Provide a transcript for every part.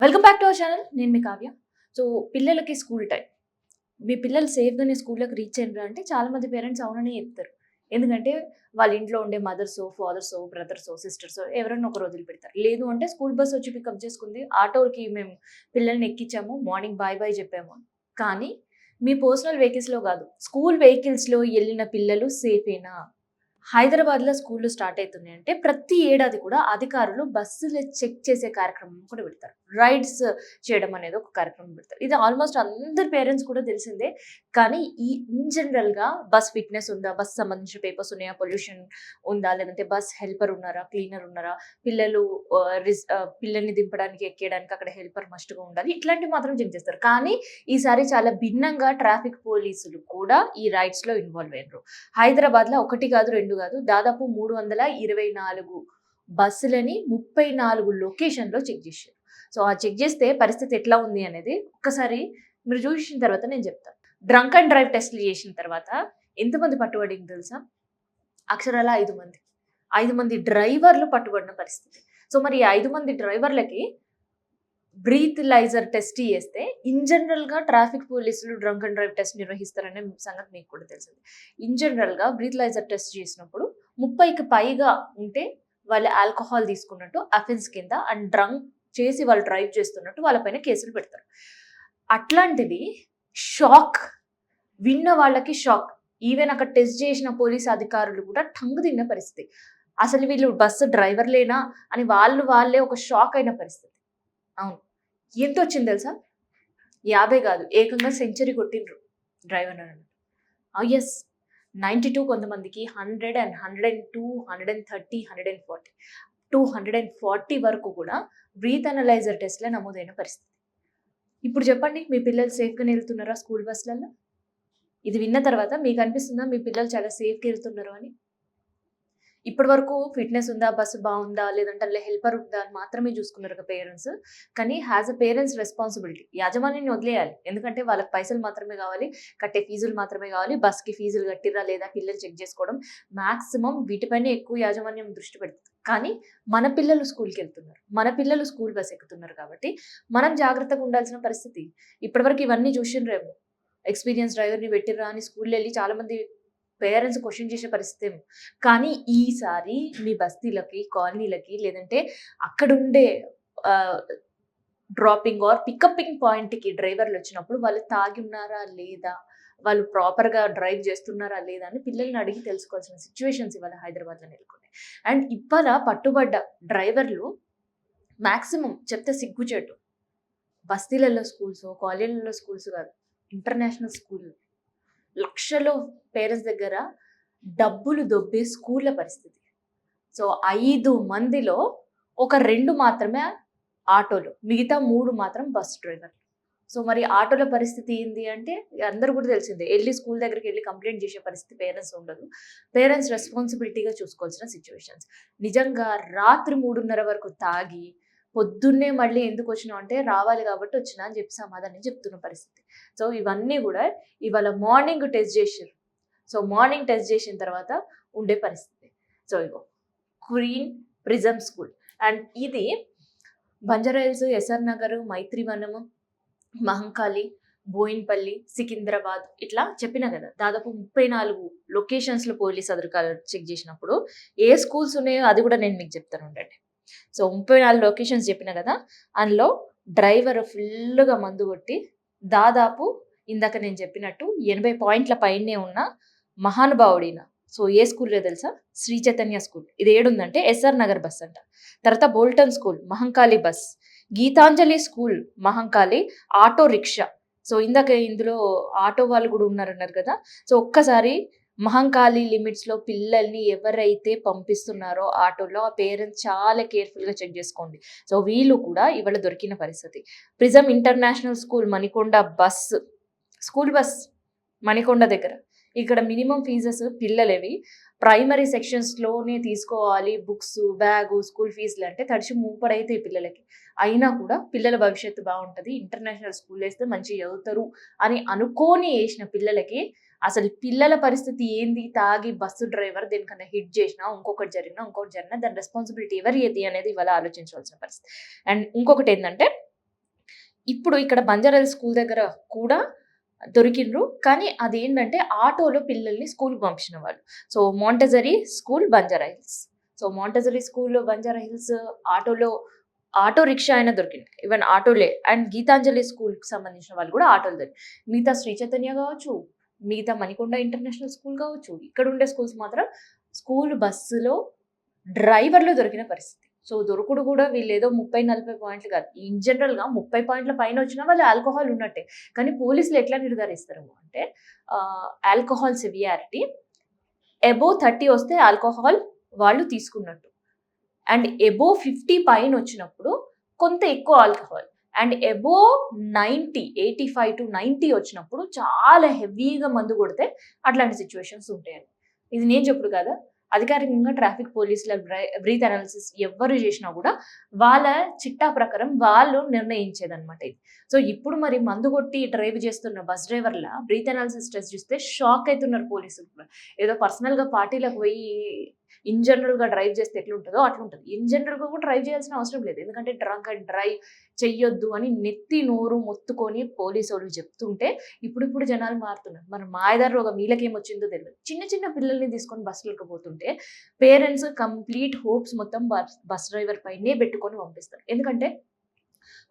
Welcome back to our channel. నేను మీ Kavya. So, పిల్లలకి school time. మీ పిల్లలు సేఫ్‌గానే స్కూల్‌లోకి రీచ్ అయ్యిండ్రా అంటే చాలామంది పేరెంట్స్ అవుననే చెప్తారు. ఎందుకంటే వాళ్ళ ఇంట్లో ఉండే మదర్సో, ఫాదర్సో, బ్రదర్సో, సిస్టర్సో ఎవరైనా ఒకరు వదిలిపెడతారు. లేదు అంటే స్కూల్ బస్ వచ్చి పికప్ చేసుకుంది. ఆటోకి మేము పిల్లల్ని ఎక్కించాము. మార్నింగ్ బాయ్ బాయ్ చెప్పాము. కానీ మీ పర్సనల్ వెహికల్స్‌లో కాదు. స్కూల్ వెహికల్స్‌లో ఎళ్ళిన పిల్లలు సేఫేనా? హైదరాబాద్‌లో స్కూల్లు స్టార్ట్ అయితున్నాయంటే ప్రతి ఏడాది కూడా అధికారులు బస్సులు చెక్ చేసే కార్యక్రమం కూడా పెడతారు. రైడ్స్ చేయడం అనేది ఒక కార్యక్రమం పెడతారు. ఇది ఆల్మోస్ట్ అందరి పేరెంట్స్ కూడా తెలిసిందే. కానీ ఇన్ జనరల్‌గా బస్ ఫిట్‌నెస్ ఉందా? బస్ సంబంధించిన పేపర్స్ ఉన్నాయా? పొల్యూషన్ ఉందా? లేదంటే బస్ హెల్పర్ ఉన్నారా? క్లీనర్ ఉన్నారా? పిల్లలు పిల్లల్ని దింపడానికి, ఎక్కేయడానికి అక్కడ హెల్పర్ మస్ట్‌గా ఉండాలి. ఇట్లాంటివి మాత్రం చెక్ చేస్తారు. కానీ ఈసారి చాలా భిన్నంగా ట్రాఫిక్ పోలీసులు కూడా ఈ రైడ్స్‌లో ఇన్వాల్వ్ అయ్యిండ్రు. హైదరాబాద్‌లో 1 కాదు, 2 కాదు దాదాపు 324 బస్సులని 34 లొకేషన్‌లో చెక్ జేషిర్రు. సో, ఆ చెక్ జేస్తే పరిస్థితి ఎట్లా ఉంది అనేది ఒక్కసారి మీరు చూసిన తర్వాత నేను చెప్తాను. డ్రంక్ అండ్ డ్రైవ్ టెస్ట్‌లు చేసిన తర్వాత ఎంతమంది పట్టుబడింది తెలుసా? అక్షరాల 5 మంది. 5 మంది డ్రైవర్లు పట్టుబడిన పరిస్థితి. సో, మరి ఈ 5 మంది డ్రైవర్లకి బ్రీత్ టెస్ట్ చేస్తే ఇన్ జనరల్‌గా ట్రాఫిక్ పోలీసులు డ్రంక్ అండ్ డ్రైవ్ టెస్ట్ నిర్వహిస్తారనే సంగతి మీకు కూడా తెలిసిందే. ఇన్ జనరల్‌గా బ్రీత్ టెస్ట్ చేసినప్పుడు 30కి పైగా ఉంటే వాళ్ళు ఆల్కహాల్ తీసుకున్నట్టు అఫెన్స్ కింద అండ్ డ్రంక్ చేసి వాళ్ళు డ్రైవ్ చేస్తున్నట్టు వాళ్ళపైన కేసులు పెడతారు. అట్లాంటిది షాక్. విన్న వాళ్ళకి షాక్. ఈవెన్ అక్కడ టెస్ట్ చేసిన పోలీస్ అధికారులు కూడా ఠంగు తిన్న పరిస్థితి. అసలు వీళ్ళు బస్సు డ్రైవర్లేనా అని వాళ్ళే ఒక షాక్ అయిన పరిస్థితి. అవును. ఎంతొచ్చింది తెలుసా? 50 కాదు. ఏకంగా సెంచరీ కొట్టిండ్రు డ్రైవర్ అన్నట్టు. యెస్. 92 కొంతమందికి 100 అండ్ 102, 130, 140, 240 వరకు కూడా బ్రీత్ అనలైజర్ టెస్ట్‌లే నమోదైన పరిస్థితి. ఇప్పుడు చెప్పండి మీ పిల్లలు సేఫ్‌గానే ఎళ్తున్నారా స్కూల్ బస్‌లల్ల? ఇది విన్న తర్వాత మీకు అనిపిస్తుందా మీ పిల్లలు చాలా సేఫ్‌గా ఎళ్తున్నారు అని? ఇప్పటి వరకు ఫిట్‌నెస్ ఉందా? బస్సు బావుందా? లేదంటే అందులో హెల్పర్ ఉందా? అని మాత్రమే చూసుకున్నారు పేరెంట్స్. కానీ యాస్ ఎ పేరెంట్స్ రెస్పాన్సిబిలిటీ యాజమాన్యాన్ని వదిలేయాలి. ఎందుకంటే వాళ్ళకి పైసలు మాత్రమే కావాలి. కట్టే ఫీజులు మాత్రమే కావాలి. బస్‌కి ఫీజులు కట్టిర్రా లేదా పిల్లలు చెక్ చేసుకోవడం. మాక్సిమం వీటిపైనే ఎక్కువ యాజమాన్యం దృష్టి పెడుతుంది. కానీ మన పిల్లలు స్కూల్‌కెళ్తున్నారు. మన పిల్లలు స్కూల్ బస్ ఎక్కుతున్నారు కాబట్టి మనం జాగ్రత్తగా ఉండాల్సిన పరిస్థితి. ఇప్పటివరకు ఇవన్నీ చూసిండ్రేమో. ఎక్స్‌పీరియన్స్ డ్రైవర్‌ని పెట్టిర్రా అని స్కూల్‌లో ఎళ్లి చాలామంది పేరెంట్స్ క్వెషన్ చేసే పరిస్థితేమో. కానీ ఈసారి మీ బస్తీలకి, కాలనీలకి లేదంటే అక్కడుండే ఆహ్, డ్రాపింగ్ ఆర్ పికప్పింగ్ పాయింట్‌కి డ్రైవర్‌లొచ్చినప్పుడు వాళ్ళు తాగి ఉన్నారా? లేదా? వాళ్ళు ప్రాపర్‌గా డ్రైవ్ చేస్తున్నారా? లేదా? అని పిల్లల్ని అడిగి తెలుసుకోవాల్సిన సిట్యుయేషన్స్ ఇవాళ హైదరాబాద్‌లో నెలకొన్నాయి. అండ్ ఇవాళ పట్టుబడ్డ డ్రైవర్లు మాక్సిమం చెప్తే సిగ్గుచేటు. బస్తీలలో స్కూల్సో, కాలేజీలలో స్కూల్స్ కాదు. ఇంటర్నేషనల్ స్కూల్‌లు. లక్షలు పేరెంట్స్ దగ్గర డబ్బులు దొబ్బే స్కూళ్ళ పరిస్థితి. సో, 5 మందిలో ఒక 2 మాత్రమే ఆటోలు. మిగతా 3 మాత్రం బస్ డ్రైవర్లు. సో, మరి ఆటోల పరిస్థితి ఏంది అంటే అందరూ కూడా తెలిసిందే. స్కూల్ దగ్గరికెళ్లి కంప్లెయింట్ చేసే పరిస్థితి పేరెంట్స్ ఉండదు. పేరెంట్స్ రెస్పాన్సిబిలిటీగా చూసుకోవాల్సిన సిట్యుయేషన్స్. నిజంగా రాత్రి 3:30 వరకు తాగి పొద్దున్నే మళ్ళీ ఎందుకొచ్చినావు అంటే రావాలి కాబట్టి వచ్చినా అని చెప్పి సమాధానం చెప్తున్న పరిస్థితి. సో, ఇవన్నీ కూడా ఇవాళ మార్నింగ్ టెస్ట్ చేసిర్రు. సో, మార్నింగ్ టెస్ట్ చేసిన తర్వాత ఉండే పరిస్థితి. So, ego queen prism school and ఇది బంజారాహిల్స్, ఎస్ఆర్ నగర్, మైత్రివనము, మహంకాళి, బోయిన్పల్లి, సికింద్రాబాద్ ఇట్లా చెప్పినా కదా! దాదాపు 34 లొకేషన్స్‌లో పోలీస్ అధికారులు చెక్ చేసినప్పుడు ఏ స్కూల్స్ ఉన్నాయో అది కూడా నేను మీకు చెప్తాను ఉండండి. సో, 34 లొకేషన్స్ చెప్పినా కదా! అందులో డ్రైవర్ ఫుల్లుగా మందు కొట్టి దాదాపు ఇందాక నేను చెప్పినట్టు 80 పాయింట్ల పైనే ఉన్న మహానుభావుడిన. సో, ఏ స్కూల్లో తెలుసా? శ్రీ చైతన్య స్కూల్. ఇది ఏడుందంటే ఎస్ఆర్ నగర్ బస్ అంట. తర్వాత Bolton school, Mahankali bus, Geetanjali school, Mahankali auto rickshaw. So, ఇందాక ఇందులో ఆటో వాళ్ళు కూడా ఉన్నారన్నారు కదా! సో, ఒక్కసారి మహంకాళి లిమిట్స్‌లో పిల్లల్ని ఎవరైతే పంపిస్తున్నారో ఆటోలో ఆ పేరెంట్స్ చాలా కేర్‌ఫుల్‌గా చెక్ చేసుకోండి. సో, వీళ్ళు కూడా ఇవాళ దొరికిన పరిస్థితి. Prism international school Manikonda bus, school bus Manikonda దగ్గర. ఇక్కడ మినిమమ్ ఫీజెస్ పిల్లలవి ప్రైమరీ సెక్షన్స్‌లోనే తీసుకోవాలి. బుక్సు, బ్యాగు, స్కూల్ ఫీజులంటే తడిచి మూపడైతాయి పిల్లలకి. అయినా కూడా పిల్లల భవిష్యత్తు బావుంటది. ఇంటర్నేషనల్ స్కూలేస్తే మంచిగా చదువుతారు అని అనుకోని ఏసిన పిల్లలకి అసలు పిల్లల పరిస్థితి ఏంది? తాగి బస్సు డ్రైవర్ దేనికన్నా హిట్ చేసినా, ఇంకొకటి జరిగినా దాని రెస్పాన్సిబిలిటీ ఎవరిది అనేది ఇవాళ ఆలోచించవలసిన పరిస్థితి. అండ్ ఇంకొకటేందంటే ఇప్పుడు ఇక్కడ బంజారాహిల్స్ స్కూల్ దగ్గర కూడా దొరికిండ్రు. కానీ అదేంటంటే ఆటోలో పిల్లల్ని స్కూల్‌కి పంపించిన వాళ్ళు. So, Montessori school Banjara Hills. So, Montessori school Banjara Hills ఆటోలో ఆటో రిక్షా అయినా దొరికింది. ఈవెన్ ఆటోలే అండ్ గీతాంజలి స్కూల్‌కి సంబంధించిన వాళ్ళు కూడా ఆటోలు మిగతా శ్రీ చైతన్య కావచ్చు, మిగతా మణికొండ ఇంటర్నేషనల్ స్కూల్ కావచ్చు, ఇక్కడ ఉండే స్కూల్స్ మాత్రం స్కూల్ బస్సులో డ్రైవర్లు దొరికిన పరిస్థితి. సో, దొరుకుడు కూడా వీళ్ళేదో 30, 40 పాయింట్లు కాదు. ఇన్ జనరల్‌గా 30 పాయింట్ల పైన వచ్చినా వాళ్ళు ఆల్కహాల్ ఉన్నట్టే. కానీ పోలీసులు ఎట్లా నిర్ధారిస్తారు అంటే ఆల్కహాల్ సివియారిటీ అబోవ్ 30 వస్తే ఆల్కహాల్ వాళ్ళు తీసుకున్నట్టు. అండ్ అబోవ్ 50 పైన వచ్చినప్పుడు కొంత ఎక్కువ ఆల్కహాల్. అండ్ అబోవ్ 90, 85-90 వచ్చినప్పుడు చాలా హెవీగా మందు కొడితే అట్లాంటి సిచ్యువేషన్స్ ఉంటాయండి. ఇది నేను చెప్పుడు కాదా? అధికారికంగా ట్రాఫిక్ పోలీసుల బ్రీత్ అనాలిసిస్ ఎవ్వరు చేసినా కూడా వాళ్ళ చిట్టా ప్రకారం వాళ్ళు నిర్ణయించేదన్నమాట ఇది. సో, ఇప్పుడు మరి మందు కొట్టి డ్రైవ్ చేస్తున్న బస్ డ్రైవర్ల బ్రీత్ అనాలిసిస్ టెస్ట్ చూస్తే షాక్ అవుతున్నారు పోలీసులు కూడా. ఏదో పర్సనల్‌గా పార్టీలకు పోయి ఇన్ జనరల్‌గా డ్రైవ్ చేస్తే ఎట్లుంటదో అట్లుంటది. ఇన్ జనరల్‌గా కూడా డ్రైవ్ చేయాల్సిన అవసరం లేదు. ఎందుకంటే డ్రంక్ అండ్ డ్రైవ్ చెయ్యొద్దు అని నెత్తి నోరు మొత్తుకొని పోలీసోళ్ళు చెప్తుంటే ఇప్పుడిప్పుడు జనాలు మారుతున్నారు. మరి మాయదారి రోగం వీళ్ళకేమొచ్చిందో తెలీదు. చిన్న చిన్న పిల్లల్ని తీసుకొని బస్సులకు పోతుంటే పేరెంట్స్ కంప్లీట్ హోప్స్ మొత్తం బస్ డ్రైవర్ పైనే పెట్టుకొని పంపిస్తారు. ఎందుకంటే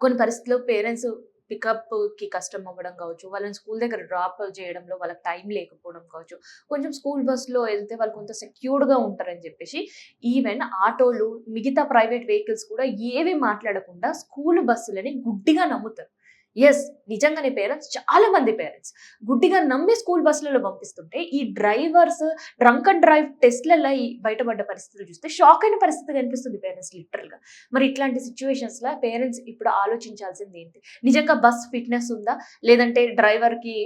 కొన్ని పరిస్థితుల్లో పేరెంట్స్ పికప్‌కి కష్టం అవ్వడం కావచ్చు, వాళ్ళని స్కూల్ దగ్గర డ్రాప్ చేయడంలో వాళ్ళకి టైం లేకపోవడం కావచ్చు, కొంచెం స్కూల్ బస్‌లో ఎళ్తే వాళ్ళు కొంత సెక్యూర్డ్‌గా ఉంటారని చెప్పేసి ఈవెన్ ఆటోలు, మిగతా ప్రైవేట్ వెహికల్స్ కూడా ఏవి మాట్లాడకుండా స్కూల్ బస్సులని గుడ్డిగా నమ్ముతారు. యెస్. నిజంగానే చాలా మంది పేరెంట్స్ గుడ్డిగా నమ్మి స్కూల్ బస్సులలో పంపిస్తుంటే, ఈ డ్రైవర్స్ డ్రంక్ అండ్ డ్రైవ్ టెస్ట్‌లలో ఈ బయటపడ్డ పరిస్థితులు చూస్తే షాక్ అయిన పరిస్థితి కనిపిస్తుంది పేరెంట్స్ లిటరల్‌గా. మరి ఇట్లాంటి సిట్యుయేషన్స్‌లో పేరెంట్స్ ఇప్పుడు ఆలోచించాల్సింది ఏంటి? నిజంగా బస్ ఫిట్‌నెస్ ఉందా? లేదంటే డ్రైవర్‌కి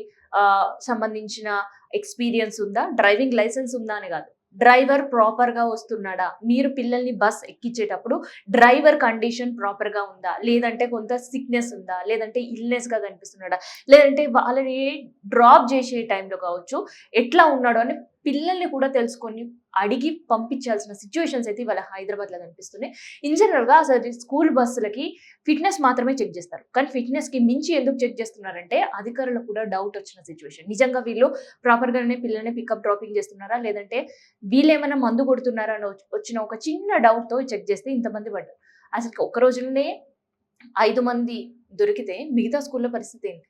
సంబంధించిన ఎక్స్‌పీరియన్స్ ఉందా? డ్రైవింగ్ లైసెన్స్ ఉందా అని కాదు. డ్రైవర్ ప్రాపర్‌గా వస్తున్నాడా? మీరు పిల్లల్ని బస్ ఎక్కించేటప్పుడు డ్రైవర్ కండిషన్ ప్రాపర్‌గా ఉందా? లేదంటే కొంత సిక్‌నెస్ ఉందా? లేదంటే ఇల్‌నెస్‌గా కనిపిస్తున్నాడా? లేదంటే వాళ్ళని డ్రాప్ చేసే టైంలో కావచ్చు, ఎట్లా ఉన్నాడో అని పిల్లల్ని కూడా తెలుసుకొని, అడిగి పంపించాల్సిన సిట్యుయేషన్స్ అయితే ఇవాళ హైదరాబాద్‌లో కనిపిస్తున్నాయి. ఇన్ జనరల్‌గా అసలు స్కూల్ బస్సులకి ఫిట్‌నెస్ మాత్రమే చెక్ చేస్తారు. కానీ ఫిట్‌నెస్‌కి మించి ఎందుకు చెక్ చేస్తున్నారంటే అధికారులకు కూడా డౌట్ వచ్చిన సిట్యుయేషన్. నిజంగా వీళ్ళు ప్రాపర్‌గానే పిల్లల్ని పికప్, డ్రాపింగ్ చేస్తున్నారా? లేదంటే వీళ్ళేమైనా మందు కొడుతున్నారా అని వచ్చిన ఒక చిన్న డౌట్‌తో చెక్ చేస్తే ఇంతమంది పడ్డారు. అసలు ఒక్క రోజులోనే 5 మంది దొరికితే మిగతా స్కూల్‌ల పరిస్థితి ఏంటి?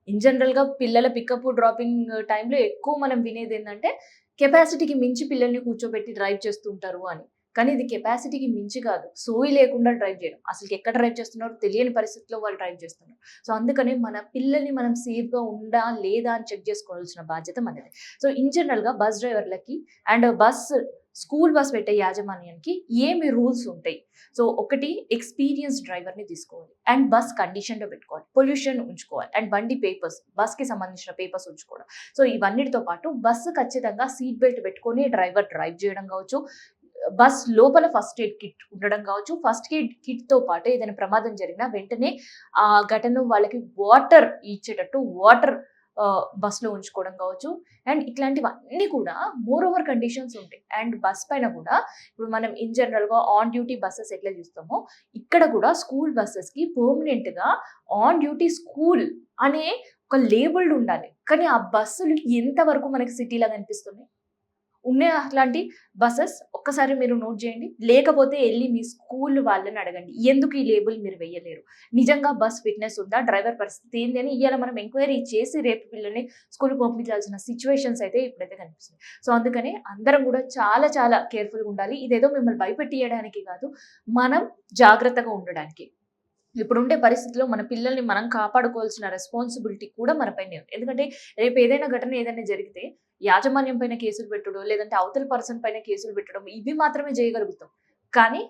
ఇన్ జనరల్‌గా పిల్లల పికప్, డ్రాపింగ్ టైంలో ఎక్కువ మనం వినేదేందంటే, కెపాసిటీకి మించి పిల్లల్ని కూర్చోబెట్టి డ్రైవ్ చేస్తుంటారు అని. కానీ ఇది కెపాసిటీకి మించి కాదు. సోయి లేకుండా డ్రైవ్ చేయడం. అసలుకెక్కడ డ్రైవ్ చేస్తున్నారో తెలియని పరిస్థితిలో వాళ్ళు డ్రైవ్ చేస్తున్నారు. సో, అందుకనే మన పిల్లల్ని మనం సేఫ్‌గా ఉందా? లేదా? అని చెక్ చేసుకోవాల్సిన బాధ్యత మనది. సో, ఇన్ జనరల్‌గా బస్ డ్రైవర్‌లకి అండ్ స్కూల్ బస్ పెట్టే యాజమాన్యానికి ఏమి రూల్స్ ఉంటాయి? సో, ఒకటి ఎక్స్‌పీరియన్స్ డ్రైవర్‌ని తీసుకోవాలి. అండ్ బస్ కండిషన్‌లో పెట్టుకోవాలి. పొల్యూషన్ ఉంచుకోవాలి. అండ్ బండి పేపర్స్, బస్‌కి సంబంధించిన పేపర్స్ ఉంచుకోవడం. సో, ఇవన్నిటితో పాటు బస్సు ఖచ్చితంగా సీట్ బెల్ట్ పెట్టుకొని డ్రైవర్ డ్రైవ్ చేయడం కావచ్చు. బస్ లోపల ఫస్ట్ ఎయిడ్ కిట్ ఉండడం కావచ్చు. ఫస్ట్ ఎయిడ్ కిట్‌తో పాటు ఏదైనా ప్రమాదం జరిగినా వెంటనే ఆ ఘటనలో వాళ్ళకి వాటర్ ఇచ్చేటట్టు వాటర్ బస్‌లో ఉంచుకోవడం కావచ్చు. అండ్ ఇట్లాంటివన్నీ కూడా మోర్ ఓవర్ కండిషన్స్ ఉంటాయి. అండ్ బస్ పైన కూడా ఇప్పుడు మనం ఇన్ జనరల్‌గా ఆన్ డ్యూటీ బసెస్ ఎట్లా చూస్తామో, ఇక్కడ కూడా స్కూల్ బసెస్‌కి పర్మనెంట్‌గా ఆన్ డ్యూటీ స్కూల్ అనే ఒక లేబుల్డ్ ఉండాలి. కానీ ఆ బస్సులు ఎంత వరకు మనకి సిటీలో కనిపిస్తున్నాయి? ఉన్నాయి అట్లాంటి బసెస్. ఒక్కసారి మీరు నోట్ చేయండి. లేకపోతే ఎళ్లి మీ స్కూల్ వాళ్ళని అడగండి. ఎందుకు ఈ లేబుల్ మీరు వెయ్యలేరు? నిజంగా బస్ ఫిట్‌నెస్ ఉందా? డ్రైవర్ పరిస్థితి ఏంది అని ఇయ్యాల మనం ఎంక్వైరీ చేసి రేపు పిల్లల్ని స్కూల్‌కి పంపించాల్సిన సిట్యుయేషన్స్ అయితే ఇప్పుడైతే కనిపిస్తున్నాయి. సో, అందుకనే అందరం కూడా చాలా చాలా కేర్‌ఫుల్‌గా ఉండాలి. ఇదేదో మిమ్మల్ని భయపెట్టియడానికి కాదు. మనం జాగ్రత్తగా ఉండడానికి. ఇప్పుడుండే పరిస్థితిలో మన పిల్లల్ని మనం కాపాడుకోవాల్సిన రెస్పాన్సిబిలిటీ కూడా మన పైనే ఉంది. ఎందుకంటే రేపు ఏదైనా ఘటన ఏదైనా జరిగితే యాజమాన్యం పైన కేసులు పెట్టడం, లేదంటే అవతల పర్సన్ పైన కేసులు పెట్టడం ఇవి మాత్రమే చేయగలుగుతాం. కానీ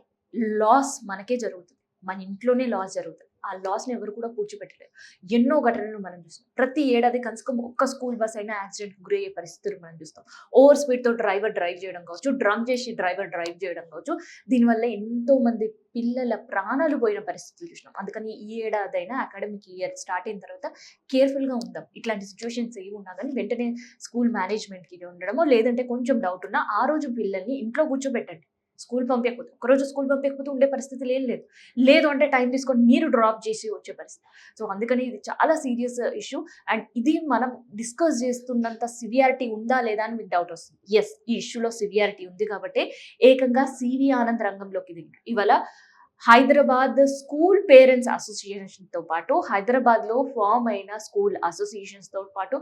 లాస్ మనకే జరుగుతుంది. మన ఇంట్లోనే లాస్ జరుగుతది. ఆ లాస్‌ని ఎవరు కూడా పూడ్చిపెట్టలేరు. ఎన్నో ఘటనలు మనం చూస్తాం. ప్రతి ఏడాది కనీసం ఒక్క స్కూల్ బస్ అయినా యాక్సిడెంట్‌కి గురయ్యే పరిస్థితులు మనం చూస్తాం. ఓవర్ స్పీడ్‌తో డ్రైవర్ డ్రైవ్ చేయడం కావచ్చు, డ్రంక్ చేసి డ్రైవర్ డ్రైవ్ చేయడం కావచ్చు. దీనివల్ల ఎంతో మంది పిల్లల ప్రాణాలు పోయిన పరిస్థితులు చూసినాం. అందుకని ఈ ఏడాదైనా అకాడమిక్ ఇయర్ స్టార్ట్ అయిన తర్వాత కేర్‌ఫుల్‌గా ఉందాం. ఇట్లాంటి సిట్యుయేషన్స్ ఏవి ఉన్నా గానీ వెంటనే స్కూల్ మేనేజ్‌మెంట్‌కి ఉండడమో, లేదంటే కొంచెం డౌట్ ఉన్నా ఆ రోజు పిల్లల్ని ఇంట్లో కూర్చోబెట్టండి. స్కూల్ పంపించకపోతే ఒకరోజు స్కూల్ పంపించకపోతే ఉండే పరిస్థితులు ఏం లేదు. లేదు అంటే టైం తీసుకొని మీరు డ్రాప్ చేసి వచ్చే పరిస్థితి. సో అందుకని ఇది చాలా సీరియస్ ఇష్యూ. అండ్ ఇది మనం డిస్కస్ చేస్తున్నంత సివియారిటీ ఉందా లేదా అని మీకు డౌట్ వస్తుంది. యెస్, ఈ ఇష్యూలో సివియారిటీ ఉంది కాబట్టే ఏకంగా సివి ఆనంద్ రంగంలోకి దిగారు. ఇవాళ హైదరాబాద్ స్కూల్ పేరెంట్స్ అసోసియేషన్‌తో పాటు హైదరాబాద్‌లో ఫార్మ్ అయిన స్కూల్ అసోసియేషన్స్‌తో పాటు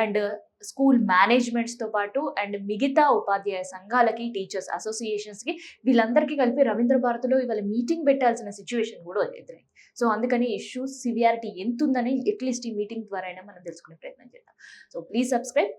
అండ్ స్కూల్ మేనేజ్మెంట్స్‌తో పాటు అండ్ మిగతా ఉపాధ్యాయ సంఘాలకి, టీచర్స్ అసోసియేషన్స్‌కి వీళ్ళందరికీ కలిపి రవీంద్ర భారతిలో ఇవాళ మీటింగ్ పెట్టాల్సిన సిట్యుయేషన్ కూడా ఎదురైంది. సో అందుకని ఇష్యూ సివియారిటీ ఎంతుందని అట్‌లీస్ట్ ఈ మీటింగ్ ద్వారా అయినా మనం తెలుసుకునే ప్రయత్నం చేద్దాం. So please subscribe.